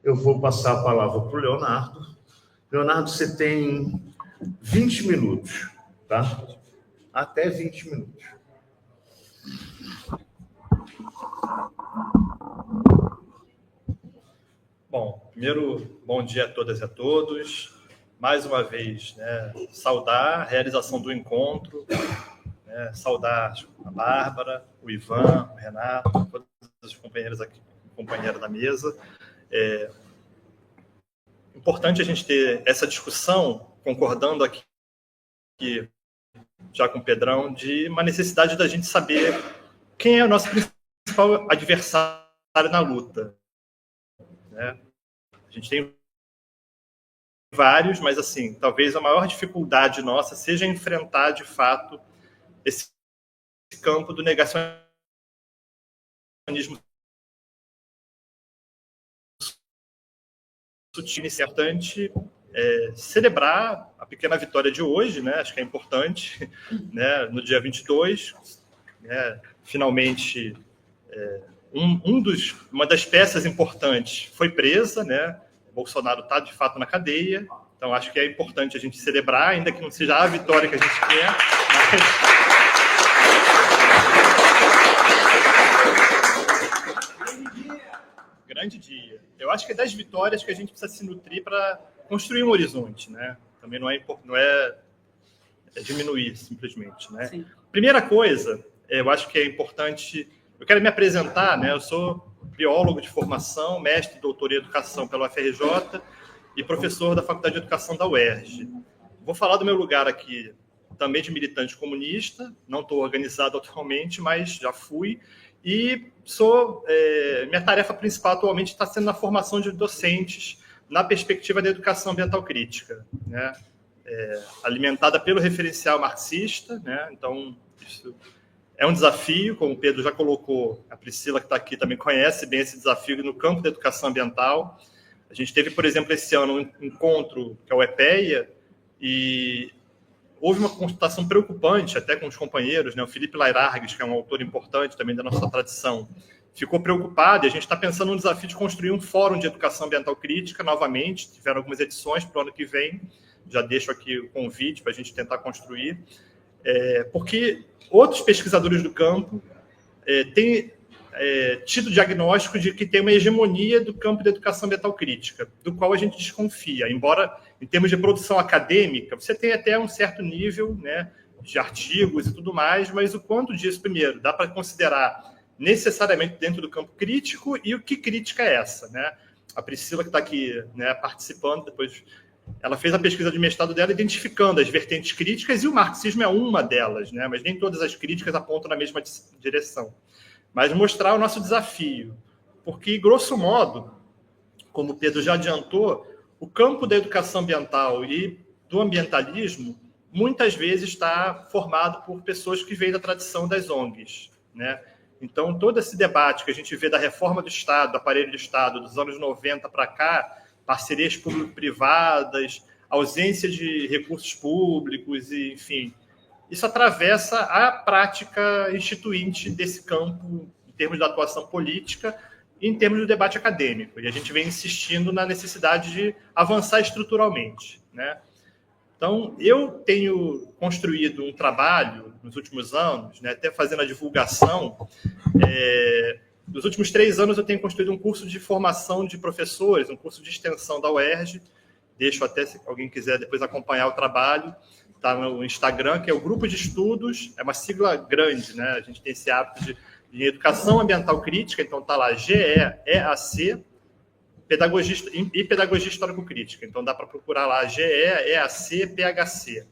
eu vou passar a palavra para o Leonardo. Leonardo, você tem 20 minutos, tá? Até 20 minutos. Bom, primeiro, bom dia a todas e a todos. Mais uma vez, saudar a realização do encontro, saudar a Bárbara, o Ivan, o Renato, todas as companheiras aqui, companheira da mesa. Importante a gente ter essa discussão, concordando aqui já com o Pedrão, de uma necessidade da gente saber quem é o nosso principal adversário na luta. A gente tem vários, mas assim, talvez a maior dificuldade nossa seja enfrentar de fato esse campo do negacionismo sutil. É importante celebrar a pequena vitória de hoje, acho que é importante, no dia 22, finalmente uma das peças importantes foi presa, Bolsonaro está, de fato, na cadeia. Então, acho que é importante a gente celebrar, ainda que não seja a vitória que a gente quer. Grande dia. Eu acho que é das vitórias que a gente precisa se nutrir para construir um horizonte. Também não é diminuir, simplesmente. Primeira coisa, eu acho que é importante... Eu quero me apresentar, eu sou biólogo de formação, mestre e doutor em educação pela UFRJ e professor da Faculdade de Educação da UERJ. Vou falar do meu lugar aqui, também de militante comunista, não estou organizado atualmente, mas já fui, e minha tarefa principal atualmente está sendo na formação de docentes na perspectiva da educação ambiental crítica, alimentada pelo referencial marxista, então isso é um desafio, como o Pedro já colocou, a Priscila, que está aqui, também conhece bem esse desafio no campo da educação ambiental. A gente teve, por exemplo, esse ano um encontro, que é o EPEA, e houve uma constatação preocupante, até com os companheiros, o Felipe Lairargues, que é um autor importante também da nossa tradição, ficou preocupado, e a gente está pensando no desafio de construir um fórum de educação ambiental crítica, novamente, tiveram algumas edições para o ano que vem, já deixo aqui o convite para a gente tentar construir, porque outros pesquisadores do campo têm tido diagnóstico de que tem uma hegemonia do campo da educação ambiental crítica, do qual a gente desconfia. Embora, em termos de produção acadêmica, você tem até um certo nível de artigos e tudo mais, mas o quanto disso, primeiro, dá para considerar necessariamente dentro do campo crítico e o que crítica é essa. A Priscila, que está aqui participando, depois... Ela fez a pesquisa de mestrado dela identificando as vertentes críticas e o marxismo é uma delas, mas nem todas as críticas apontam na mesma direção. Mas mostrar o nosso desafio, porque, grosso modo, como o Pedro já adiantou, o campo da educação ambiental e do ambientalismo muitas vezes está formado por pessoas que vêm da tradição das ONGs. Então, todo esse debate que a gente vê da reforma do Estado, do aparelho do Estado, dos anos 90 para cá, parcerias público-privadas, ausência de recursos públicos, e, enfim, isso atravessa a prática instituinte desse campo em termos da atuação política e em termos do debate acadêmico. E a gente vem insistindo na necessidade de avançar estruturalmente. Então, eu tenho construído um trabalho nos últimos anos, até fazendo a divulgação. Nos últimos 3 anos, eu tenho construído um curso de formação de professores, um curso de extensão da UERJ. Deixo até, se alguém quiser depois acompanhar o trabalho, está no Instagram, que é o Grupo de Estudos, é uma sigla grande, A gente tem esse hábito de Educação Ambiental Crítica, então está lá GEAC, e Pedagogia Histórico-Crítica. Então dá para procurar lá GEAC, PHC,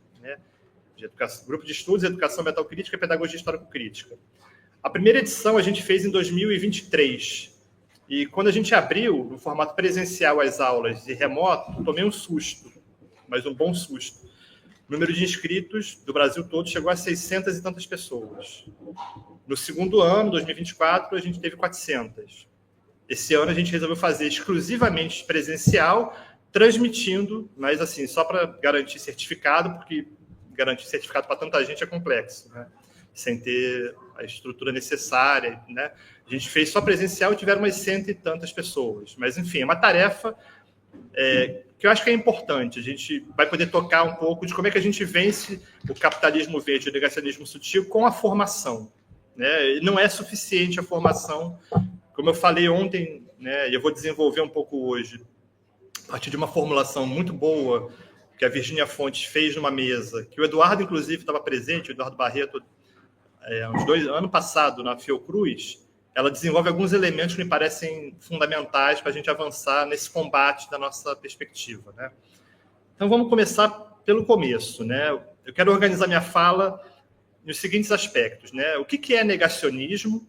Grupo de Estudos, Educação Ambiental Crítica e Pedagogia Histórico-Crítica. A primeira edição a gente fez em 2023. E quando a gente abriu no formato presencial as aulas e remoto, tomei um susto, mas um bom susto. O número de inscritos do Brasil todo chegou a 600 e tantas pessoas. No segundo ano, 2024, a gente teve 400. Esse ano a gente resolveu fazer exclusivamente presencial, transmitindo, mas assim, só para garantir certificado, porque garantir certificado para tanta gente é complexo, sem ter a estrutura necessária, né? A gente fez só presencial e tiveram umas 100 e tantas pessoas. Mas, enfim, é uma tarefa que eu acho que é importante. A gente vai poder tocar um pouco de como é que a gente vence o capitalismo verde e o negacionismo sutil com a formação, né? E não é suficiente a formação, como eu falei ontem, né, e eu vou desenvolver um pouco hoje, a partir de uma formulação muito boa que a Virginia Fontes fez numa mesa, que o Eduardo, inclusive, estava presente, o Eduardo Barreto, ano passado, na Fiocruz. Ela desenvolve alguns elementos que me parecem fundamentais para a gente avançar nesse combate da nossa perspectiva, né? Então, vamos começar pelo começo, né? Eu quero organizar minha fala nos seguintes aspectos, né? O que é negacionismo?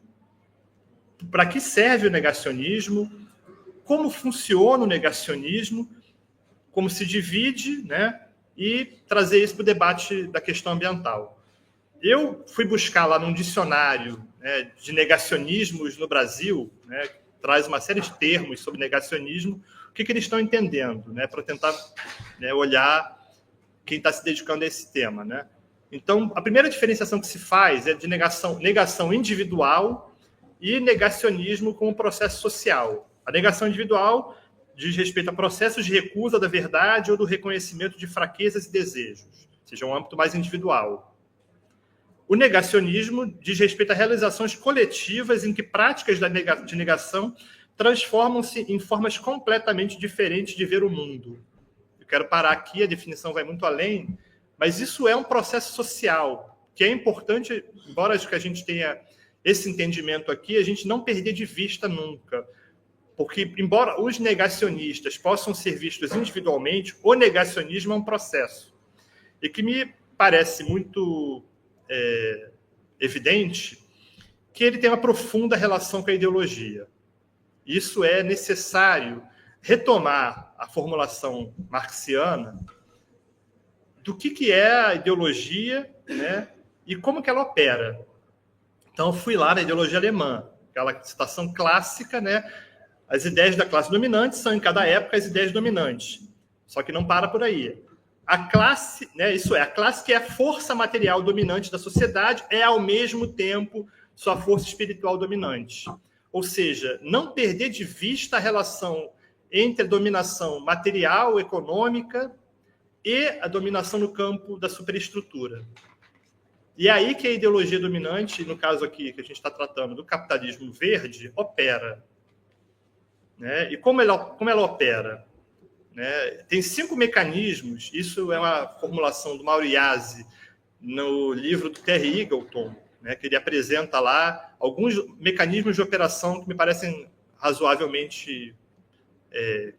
Para que serve o negacionismo? Como funciona o negacionismo? Como se divide, né? E trazer isso para o debate da questão ambiental. Eu fui buscar lá num dicionário, né, de negacionismos no Brasil, né, que traz uma série de termos sobre negacionismo, o que eles estão entendendo, né, para tentar, né, olhar quem está se dedicando a esse tema, né? Então, a primeira diferenciação que se faz é de negação individual e negacionismo como processo social. A negação individual diz respeito a processos de recusa da verdade ou do reconhecimento de fraquezas e desejos, ou seja, um âmbito mais individual. O negacionismo diz respeito a realizações coletivas em que práticas de negação transformam-se em formas completamente diferentes de ver o mundo. Eu quero parar aqui, a definição vai muito além, mas isso é um processo social, que é importante, embora a gente tenha esse entendimento aqui, a gente não perder de vista nunca. Porque, embora os negacionistas possam ser vistos individualmente, o negacionismo é um processo. E que me parece muito evidente que ele tem uma profunda relação com a ideologia. Isso é necessário retomar a formulação marxiana do que é a ideologia, né, e como que ela opera. Então, eu fui lá na ideologia alemã, aquela citação clássica, né? As ideias da classe dominante são, em cada época, as ideias dominantes. Só que não para por aí. A classe, né, isso é, a classe que é a força material dominante da sociedade é, ao mesmo tempo, sua força espiritual dominante. Ou seja, não perder de vista a relação entre a dominação material, econômica, e a dominação no campo da superestrutura. E é aí que a ideologia dominante, no caso aqui que a gente está tratando do capitalismo verde, opera. Né? E como ela opera? Né? Tem 5 mecanismos, isso é uma formulação do Mauro Yazzi no livro do Terry Eagleton, né? Que ele apresenta lá alguns mecanismos de operação que me parecem razoavelmente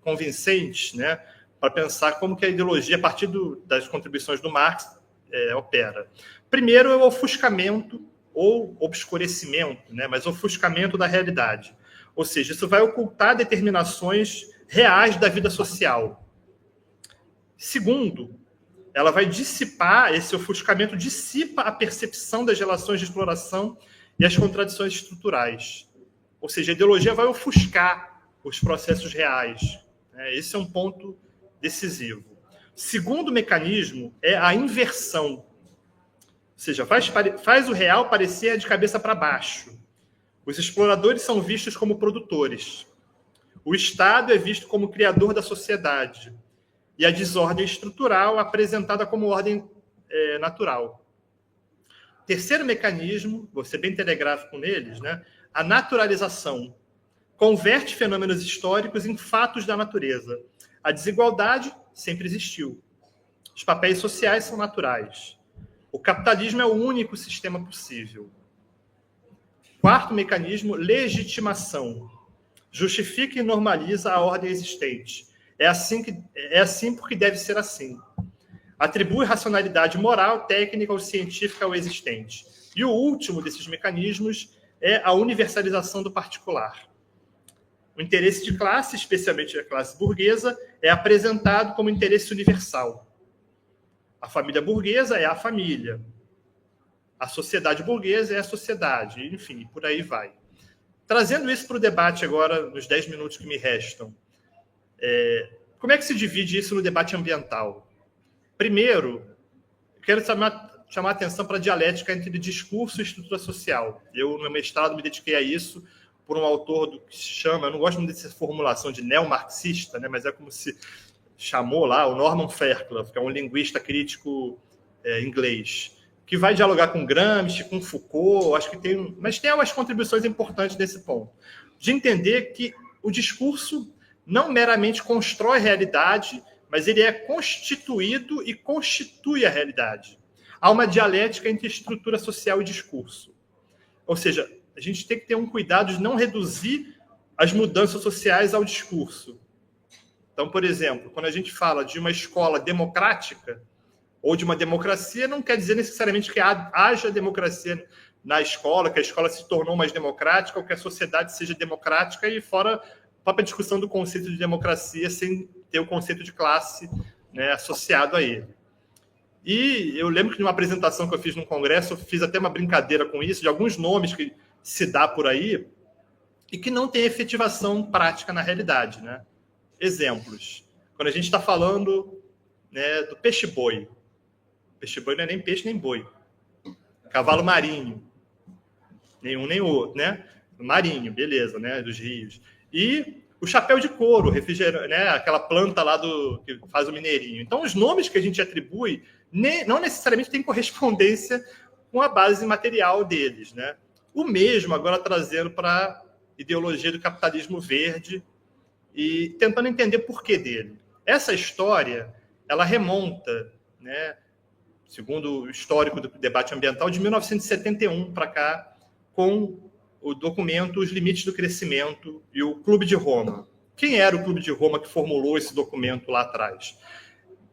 convincentes, né? Para pensar como que a ideologia, a partir das contribuições do Marx, opera. Primeiro é o ofuscamento ou obscurecimento, né? Mas ofuscamento da realidade. Ou seja, isso vai ocultar determinações reais da vida social. Segundo, ela vai dissipar, esse ofuscamento dissipa a percepção das relações de exploração e as contradições estruturais. Ou seja, a ideologia vai ofuscar os processos reais. Esse é um ponto decisivo. Segundo mecanismo é a inversão. Ou seja, faz o real parecer de cabeça para baixo. Os exploradores são vistos como produtores. O Estado é visto como criador da sociedade. E a desordem estrutural apresentada como ordem natural. Terceiro mecanismo, vou ser bem telegráfico neles, né? A naturalização. Converte fenômenos históricos em fatos da natureza. A desigualdade sempre existiu. Os papéis sociais são naturais. O capitalismo é o único sistema possível. Quarto mecanismo, legitimação. Justifica e normaliza a ordem existente. É assim porque deve ser assim. Atribui racionalidade moral, técnica ou científica ao existente. E o último desses mecanismos é a universalização do particular. O interesse de classe, especialmente a classe burguesa, é apresentado como interesse universal. A família burguesa é a família. A sociedade burguesa é a sociedade. Enfim, por aí vai. Trazendo isso para o debate agora, nos 10 minutos que me restam, como é que se divide isso no debate ambiental? Primeiro, quero chamar a atenção para a dialética entre discurso e estrutura social. Eu, no meu mestrado, me dediquei a isso por um autor do que se chama, eu não gosto muito dessa formulação de neomarxista, né, mas é como se chamou lá, o Norman Fairclough, que é um linguista crítico inglês, que vai dialogar com Gramsci, com Foucault, acho que mas tem algumas contribuições importantes nesse ponto, de entender que o discurso não meramente constrói realidade, mas ele é constituído e constitui a realidade. Há uma dialética entre estrutura social e discurso. Ou seja, a gente tem que ter um cuidado de não reduzir as mudanças sociais ao discurso. Então, por exemplo, quando a gente fala de uma escola democrática ou de uma democracia, não quer dizer necessariamente que haja democracia na escola, que a escola se tornou mais democrática ou que a sociedade seja democrática, e fora a própria discussão do conceito de democracia sem ter o conceito de classe, né, associado a ele. E eu lembro que numa apresentação que eu fiz num congresso, eu fiz até uma brincadeira com isso, de alguns nomes que se dá por aí e que não tem efetivação prática na realidade, né? Exemplos. Quando a gente está falando, né, do peixe-boi. Peixe-boi não é nem peixe nem boi. Cavalo marinho. Nenhum nem outro, né? Marinho, beleza, né? Dos rios. E o chapéu de couro, refrigerante, né? Aquela planta lá que faz o mineirinho. Então, os nomes que a gente atribui não necessariamente têm correspondência com a base material deles, né? O mesmo agora trazendo para a ideologia do capitalismo verde e tentando entender por que dele. Essa história, ela remonta, né, segundo o histórico do debate ambiental, de 1971 para cá, com o documento Os Limites do Crescimento e o Clube de Roma. Quem era o Clube de Roma que formulou esse documento lá atrás?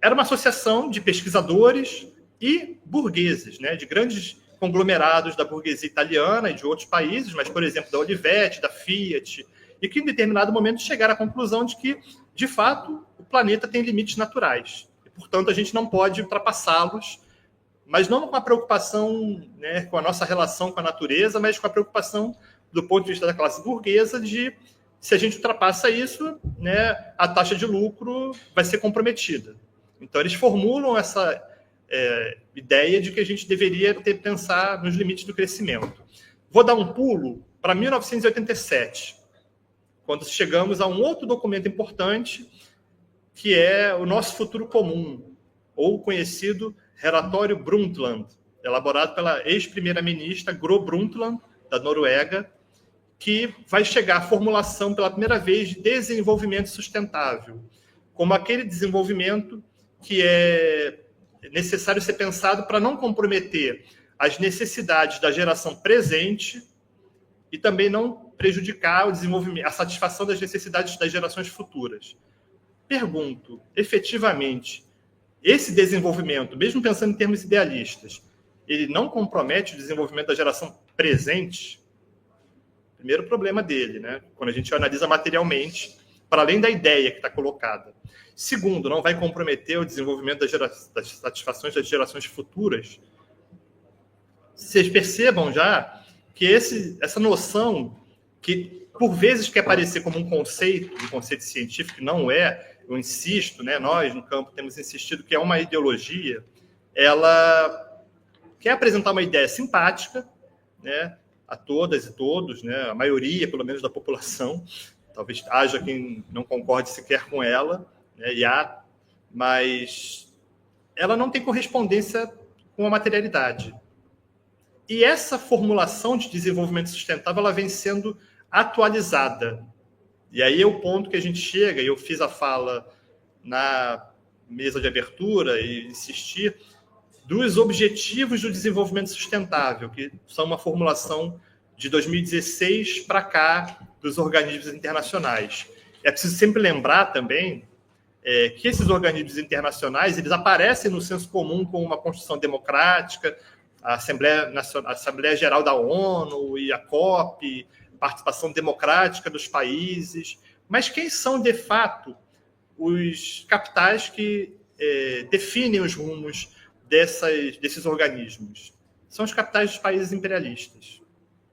Era uma associação de pesquisadores e burgueses, né, de grandes conglomerados da burguesia italiana e de outros países, mas, por exemplo, da Olivetti, da Fiat, e que, em determinado momento, chegaram à conclusão de que, de fato, o planeta tem limites naturais. E, portanto, a gente não pode ultrapassá-los, mas não com a preocupação, né, com a nossa relação com a natureza, mas com a preocupação, do ponto de vista da classe burguesa, de, se a gente ultrapassa isso, né, a taxa de lucro vai ser comprometida. Então, eles formulam essa ideia de que a gente deveria pensar nos limites do crescimento. Vou dar um pulo para 1987, quando chegamos a um outro documento importante, que é o Nosso Futuro Comum, ou conhecido Relatório Brundtland, elaborado pela ex-primeira-ministra Gro Brundtland, da Noruega, que vai chegar à formulação pela primeira vez de desenvolvimento sustentável, como aquele desenvolvimento que é necessário ser pensado para não comprometer as necessidades da geração presente e também não prejudicar o desenvolvimento, a satisfação das necessidades das gerações futuras. Pergunto, efetivamente, esse desenvolvimento, mesmo pensando em termos idealistas, ele não compromete o desenvolvimento da geração presente? Primeiro problema dele, né? Quando a gente analisa materialmente, para além da ideia que está colocada. Segundo, não vai comprometer o desenvolvimento das satisfações das gerações futuras? Vocês percebam já que essa noção, que por vezes quer parecer como um conceito científico, não é, eu insisto, né, nós no campo temos insistido que é uma ideologia, ela quer apresentar uma ideia simpática, né, a todas e todos, né, a maioria, pelo menos, da população. Talvez haja quem não concorde sequer com ela, né, mas ela não tem correspondência com a materialidade. E essa formulação de desenvolvimento sustentável, ela vem sendo atualizada. E aí é o ponto que a gente chega, e eu fiz a fala na mesa de abertura e insisti, dos objetivos do desenvolvimento sustentável, que são uma formulação de 2016 para cá dos organismos internacionais. É preciso sempre lembrar também que esses organismos internacionais, eles aparecem no senso comum como uma construção democrática, a Assembleia Geral da ONU e a COP, participação democrática dos países, mas quem são, de fato, os capitais que definem os rumos desses organismos? São os capitais dos países imperialistas,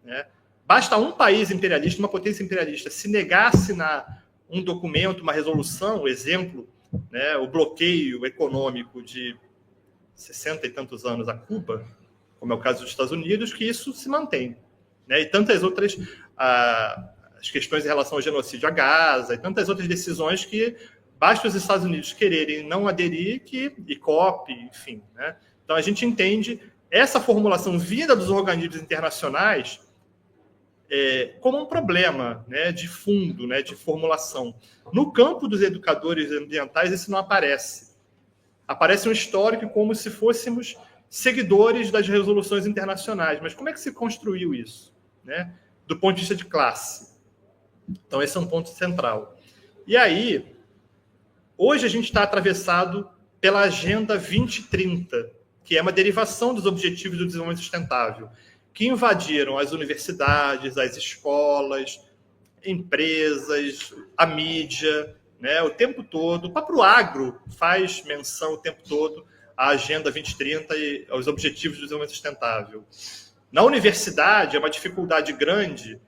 né? Basta um país imperialista, uma potência imperialista, se negar a assinar um documento, uma resolução, exemplo, né, o bloqueio econômico 60 e tantos anos a Cuba, como é o caso dos Estados Unidos, que isso se mantém, né? E tantas outras as questões em relação ao genocídio a Gaza e tantas outras decisões que basta os Estados Unidos quererem não aderir, e COP, enfim, né? Então a gente entende essa formulação vinda dos organismos internacionais como um problema, né, de fundo, né, de formulação. No campo dos educadores ambientais, isso não aparece. Aparece um histórico como se fôssemos seguidores das resoluções internacionais. Mas como é que se construiu isso, né, do ponto de vista de classe? Então, esse é um ponto central. E aí, hoje a gente está atravessado pela Agenda 2030, que é uma derivação dos Objetivos do Desenvolvimento Sustentável, que invadiram as universidades, as escolas, empresas, a mídia, né, o tempo todo. O próprio agro faz menção o tempo todo à Agenda 2030 e aos Objetivos do Desenvolvimento Sustentável. Na universidade, é uma dificuldade grande.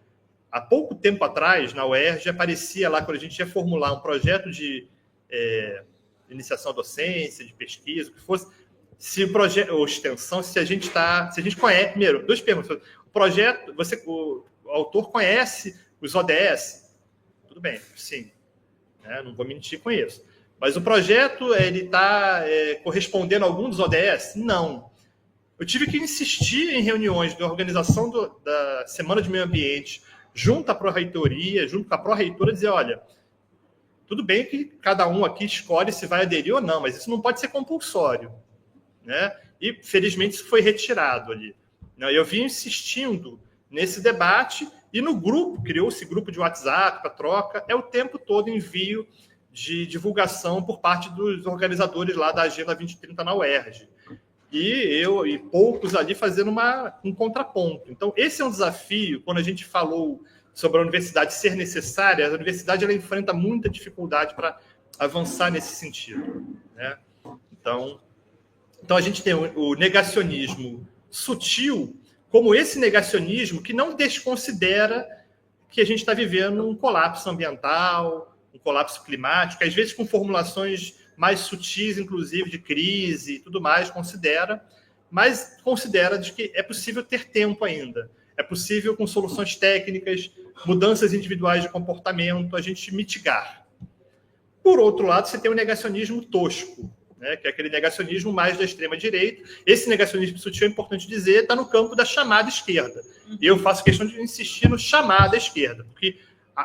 Há pouco tempo atrás, na UERJ, aparecia lá, quando a gente ia formular um projeto de iniciação à docência, de pesquisa, o que fosse, se o projeto, ou extensão, se a gente conhece, primeiro, duas perguntas. O projeto, o autor conhece os ODS? Tudo bem, sim. Né? Não vou mentir com isso. Mas o projeto, ele está correspondendo a algum dos ODS? Não. Eu tive que insistir em reuniões de organização da Semana de Meio Ambiente, junto à pró-reitoria, junto com a pró-reitora, dizer, olha, tudo bem que cada um aqui escolhe se vai aderir ou não, mas isso não pode ser compulsório. Né? E, felizmente, isso foi retirado ali. Eu vim insistindo nesse debate e no grupo, criou-se grupo de WhatsApp para troca, o tempo todo envio de divulgação por parte dos organizadores lá da Agenda 2030 na UERJ. E eu e poucos ali fazendo um contraponto. Então, esse é um desafio, quando a gente falou sobre a universidade ser necessária, a universidade ela enfrenta muita dificuldade para avançar nesse sentido. Né? Então, a gente tem o negacionismo sutil, como esse negacionismo que não desconsidera que a gente está vivendo um colapso ambiental, um colapso climático, às vezes com formulações mais sutis, inclusive, de crise e tudo mais, mas considera de que é possível ter tempo ainda. É possível, com soluções técnicas, mudanças individuais de comportamento, a gente mitigar. Por outro lado, você tem o negacionismo tosco, né, que é aquele negacionismo mais da extrema-direita. Esse negacionismo sutil, é importante dizer, está no campo da chamada esquerda. E eu faço questão de insistir no chamada esquerda, porque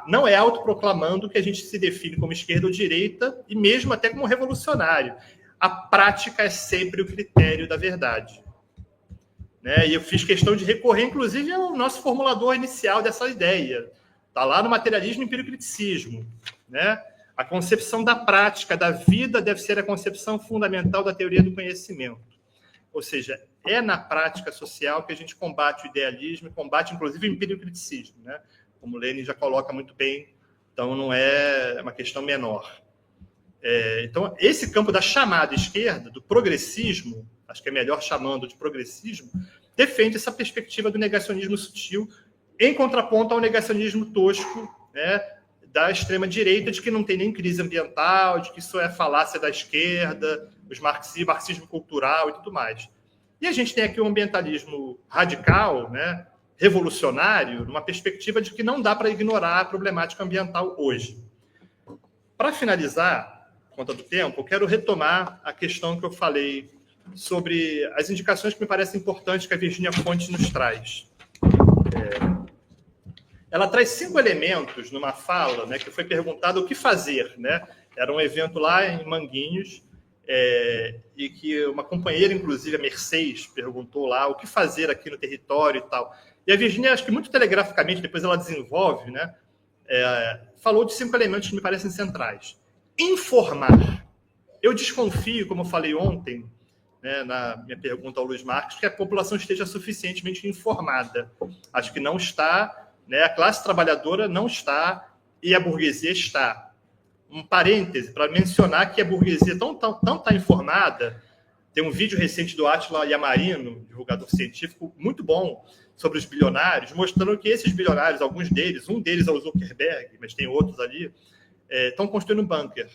não é autoproclamando que a gente se define como esquerda ou direita, e mesmo até como revolucionário. A prática é sempre o critério da verdade. Né? E eu fiz questão de recorrer, inclusive, ao nosso formulador inicial dessa ideia. Está lá no Materialismo e Empiricriticismo. Né? A concepção da prática, da vida, deve ser a concepção fundamental da teoria do conhecimento. Ou seja, é na prática social que a gente combate o idealismo, combate, inclusive, o empiricriticismo, né? Como Lenin já coloca muito bem, então não é uma questão menor. Então, esse campo da chamada esquerda, do progressismo, acho que é melhor chamando de progressismo, defende essa perspectiva do negacionismo sutil, em contraponto ao negacionismo tosco, né, da extrema-direita, de que não tem nem crise ambiental, de que isso é falácia da esquerda, os marxismo cultural e tudo mais. E a gente tem aqui um ambientalismo radical, né, revolucionário, numa perspectiva de que não dá para ignorar a problemática ambiental hoje. Para finalizar, por conta do tempo, eu quero retomar a questão que eu falei sobre as indicações que me parecem importantes que a Virginia Fontes nos traz. Ela traz 5 elementos numa fala, né, que foi perguntado o que fazer. Né? Era um evento lá em Manguinhos, e que uma companheira, inclusive, a Mercedes, perguntou lá o que fazer aqui no território e tal. E a Virginia, acho que muito telegraficamente, depois ela desenvolve, né, falou de 5 elementos que me parecem centrais. Informar. Eu desconfio, como eu falei ontem, né, na minha pergunta ao Luiz Marques, que a população esteja suficientemente informada. Acho que não está, né, a classe trabalhadora não está e a burguesia está. Um parêntese para mencionar que a burguesia não está informada. Tem um vídeo recente do Átila Yamarino, divulgador científico, muito bom, sobre os bilionários, mostrando que esses bilionários, alguns deles, um deles é o Zuckerberg, mas tem outros ali, estão construindo um bunker.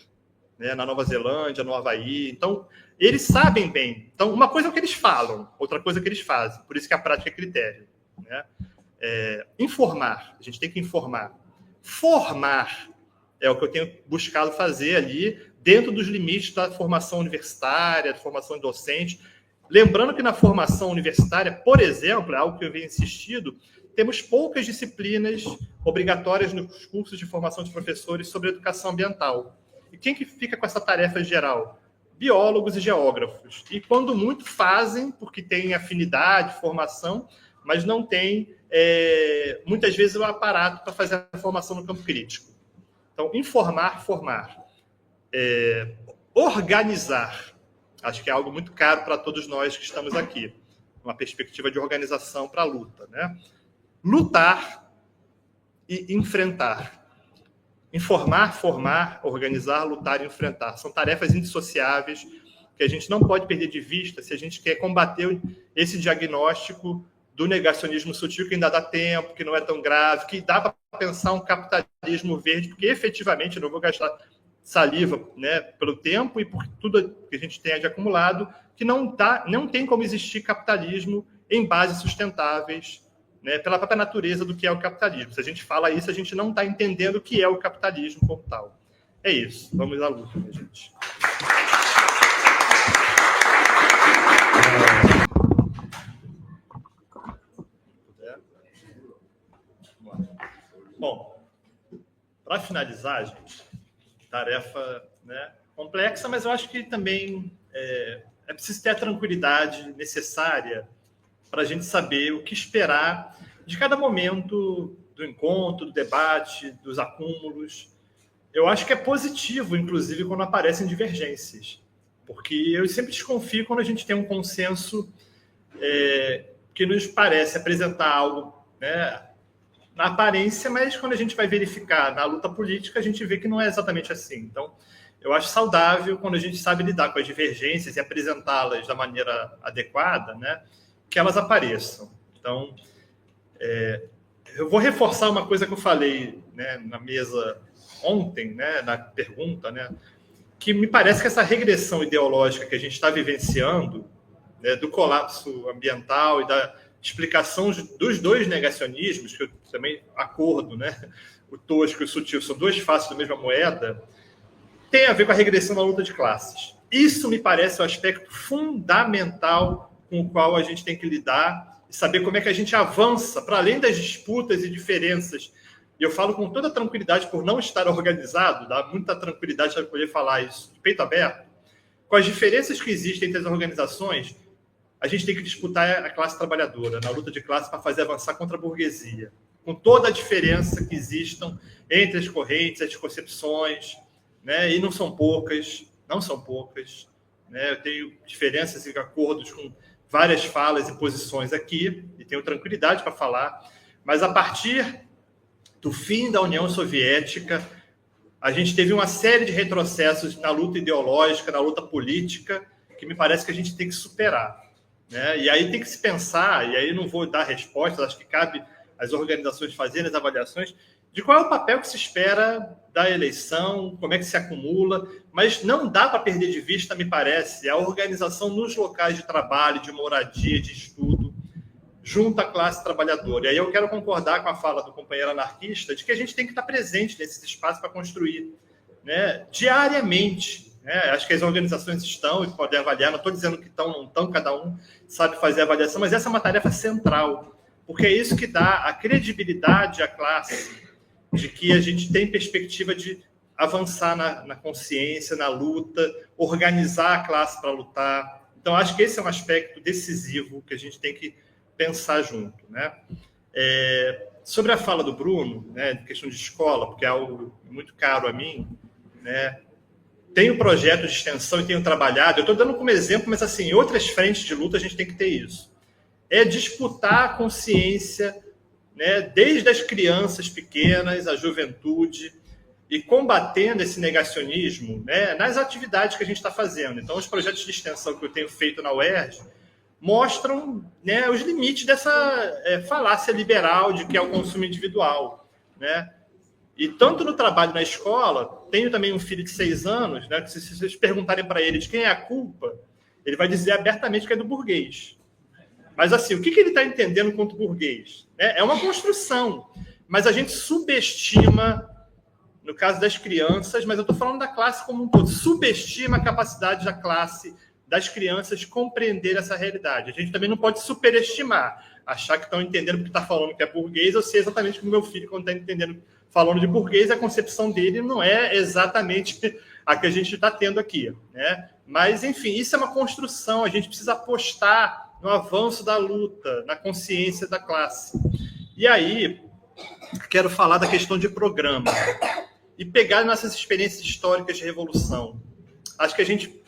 né, na Nova Zelândia, no Havaí. Então, eles sabem bem. Então, uma coisa é o que eles falam, outra coisa é o que eles fazem. Por isso que a prática é critério, né? Informar, a gente tem que informar. Formar é o que eu tenho buscado fazer ali, dentro dos limites da formação universitária, da formação docente. Lembrando que na formação universitária, por exemplo, é algo que eu venho insistindo, temos poucas disciplinas obrigatórias nos cursos de formação de professores sobre educação ambiental. E quem que fica com essa tarefa geral? Biólogos e geógrafos. E quando muito fazem, porque tem afinidade, formação, mas não tem, muitas vezes, o aparato para fazer a formação no campo crítico. Então, informar, formar. Organizar. Acho que é algo muito caro para todos nós que estamos aqui. Uma perspectiva de organização para a luta, né? Lutar e enfrentar. Informar, formar, organizar, lutar e enfrentar. São tarefas indissociáveis que a gente não pode perder de vista se a gente quer combater esse diagnóstico do negacionismo sutil, que ainda dá tempo, que não é tão grave, que dá para pensar um capitalismo verde, porque efetivamente, eu não vou gastar saliva, né, pelo tempo e por tudo que a gente tem de acumulado, que não tem como existir capitalismo em bases sustentáveis, né, pela própria natureza do que é o capitalismo. Se a gente fala isso, a gente não está entendendo o que é o capitalismo como tal. É isso. Vamos à luta, minha gente. Bom, para finalizar, gente, tarefa, né, complexa, mas eu acho que também é preciso ter a tranquilidade necessária para a gente saber o que esperar de cada momento do encontro, do debate, dos acúmulos. Eu acho que é positivo, inclusive, quando aparecem divergências, porque eu sempre desconfio quando a gente tem um consenso que nos parece apresentar algo, né, na aparência, mas quando a gente vai verificar na luta política, a gente vê que não é exatamente assim. Então, eu acho saudável quando a gente sabe lidar com as divergências e apresentá-las da maneira adequada, né, que elas apareçam. Então, eu vou reforçar uma coisa que eu falei, né, na mesa ontem, né, na pergunta, né, que me parece que essa regressão ideológica que a gente está vivenciando, né, do colapso ambiental e da explicação dos dois negacionismos, que eu também acordo, né, o tosco e o sutil são duas faces da mesma moeda, tem a ver com a regressão da luta de classes. Isso me parece um aspecto fundamental com o qual a gente tem que lidar e saber como é que a gente avança para além das disputas e diferenças. E eu falo com toda tranquilidade por não estar organizado, dá muita tranquilidade para poder falar isso de peito aberto. Com as diferenças que existem entre as organizações, a gente tem que disputar a classe trabalhadora na luta de classe para fazer avançar contra a burguesia, com toda a diferença que existam entre as correntes, as concepções, né? E não são poucas, né? Eu tenho diferenças e acordos com várias falas e posições aqui, e tenho tranquilidade para falar, mas a partir do fim da União Soviética, a gente teve uma série de retrocessos na luta ideológica, na luta política, que me parece que a gente tem que superar, né? E aí tem que se pensar, e aí não vou dar respostas, acho que cabe às organizações fazerem as avaliações de qual é o papel que se espera da eleição, como é que se acumula, mas não dá para perder de vista, me parece, a organização nos locais de trabalho, de moradia, de estudo, junto à classe trabalhadora. E aí eu quero concordar com a fala do companheiro anarquista de que a gente tem que estar presente nesses espaços para construir, né, diariamente. Acho que as organizações estão e podem avaliar, não estou dizendo que estão, não estão, cada um sabe fazer a avaliação, mas essa é uma tarefa central, porque é isso que dá a credibilidade à classe de que a gente tem perspectiva de avançar na consciência, na luta, organizar a classe para lutar. Então, acho que esse é um aspecto decisivo que a gente tem que pensar junto, né? Sobre a fala do Bruno, né, de questão de escola, porque é algo muito caro a mim, né? Tenho projeto de extensão e tenho trabalhado, eu estou dando como exemplo, mas assim, em outras frentes de luta a gente tem que ter isso. É disputar a consciência, né, desde as crianças pequenas, a juventude, e combatendo esse negacionismo, né, nas atividades que a gente está fazendo. Então, os projetos de extensão que eu tenho feito na UERJ mostram, né, os limites dessa falácia liberal de que é o consumo individual, né? E tanto no trabalho na escola, tenho também um filho de 6 anos, né, que se vocês perguntarem para ele de quem é a culpa, ele vai dizer abertamente que é do burguês. Mas, assim, o que ele está entendendo quanto burguês? É uma construção, mas a gente subestima, no caso das crianças, mas eu estou falando da classe como um todo, subestima a capacidade da classe, das crianças, de compreender essa realidade. A gente também não pode superestimar, achar que estão entendendo porque está falando que é burguês. Eu sei exatamente que o meu filho, quando está entendendo, falando de burguês, a concepção dele não é exatamente a que a gente está tendo aqui, né? Mas, enfim, isso é uma construção, a gente precisa apostar no avanço da luta, na consciência da classe. E aí, quero falar da questão de programa e pegar nossas experiências históricas de revolução. Acho que a gente,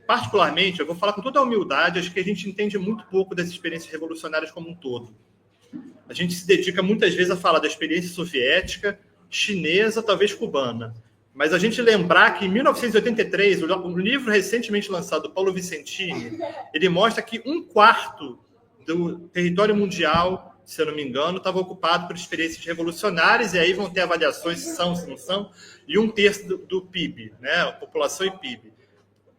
particularmente, eu vou falar com toda a humildade, acho que a gente entende muito pouco das experiências revolucionárias como um todo. A gente se dedica muitas vezes a falar da experiência soviética, chinesa, talvez cubana. Mas a gente lembrar que em 1983, o livro recentemente lançado do Paulo Vicentini, ele mostra que 1/4 do território mundial, se eu não me engano, estava ocupado por experiências revolucionárias, e aí vão ter avaliações se são, se não são, e 1/3 do PIB, né? População e PIB.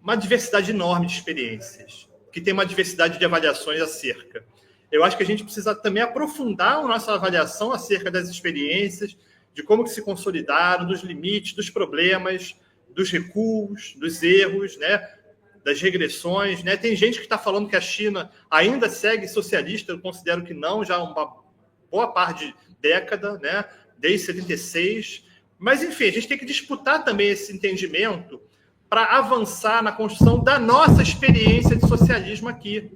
Uma diversidade enorme de experiências, que tem uma diversidade de avaliações acerca. Eu acho que a gente precisa também aprofundar a nossa avaliação acerca das experiências, de como que se consolidaram, dos limites, dos problemas, dos recuos, dos erros, né, das regressões, né? Tem gente que está falando que a China ainda segue socialista, eu considero que não, já há uma boa parte de década, né, desde 76. Mas, enfim, a gente tem que disputar também esse entendimento para avançar na construção da nossa experiência de socialismo aqui.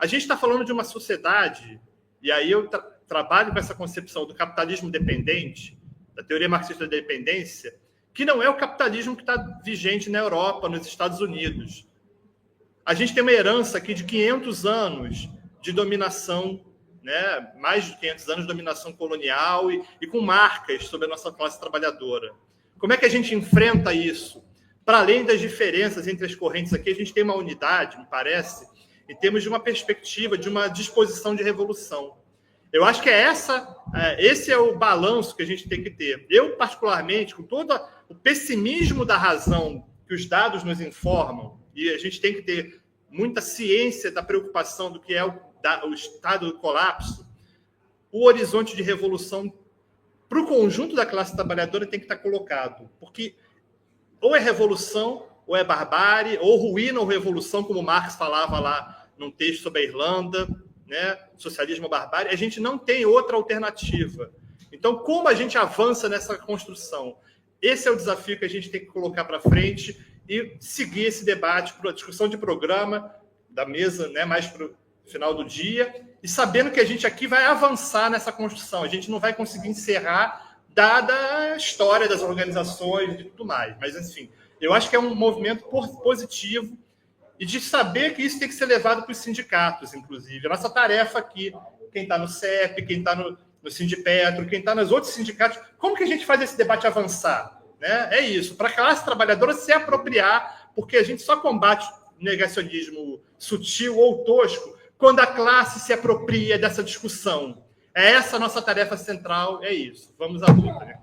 A gente está falando de uma sociedade, e aí eu trabalho com essa concepção do capitalismo dependente, da teoria marxista da dependência, que não é o capitalismo que está vigente na Europa, nos Estados Unidos. A gente tem uma herança aqui de 500 anos de dominação, né? Mais de 500 anos de dominação colonial e com marcas sobre a nossa classe trabalhadora. Como é que a gente enfrenta isso? Para além das diferenças entre as correntes aqui, a gente tem uma unidade, me parece, em termos de uma perspectiva, de uma disposição de revolução. Eu acho que esse é o balanço que a gente tem que ter. Eu, particularmente, com todo o pessimismo da razão que os dados nos informam, e a gente tem que ter muita ciência da preocupação do que é o estado do colapso, o horizonte de revolução para o conjunto da classe trabalhadora tem que estar colocado. Porque ou é revolução, ou é barbárie, ou ruína ou revolução, como Marx falava lá num texto sobre a Irlanda, né? Socialismo ou barbárie. A gente não tem outra alternativa. Então, como a gente avança nessa construção? Esse é o desafio que a gente tem que colocar para frente e seguir esse debate para a discussão de programa da mesa, né, mais para o final do dia, e sabendo que a gente aqui vai avançar nessa construção. A gente não vai conseguir encerrar, dada a história das organizações e tudo mais. Mas, enfim, eu acho que é um movimento positivo e de saber que isso tem que ser levado para os sindicatos, inclusive. A nossa tarefa aqui, quem está no CEP, quem está no Sindipetro, quem está nos outros sindicatos, como que a gente faz esse debate avançar? Né? É isso, para a classe trabalhadora se apropriar, porque a gente só combate o negacionismo sutil ou tosco quando a classe se apropria dessa discussão. É essa a nossa tarefa central, é isso. Vamos à luta. Né?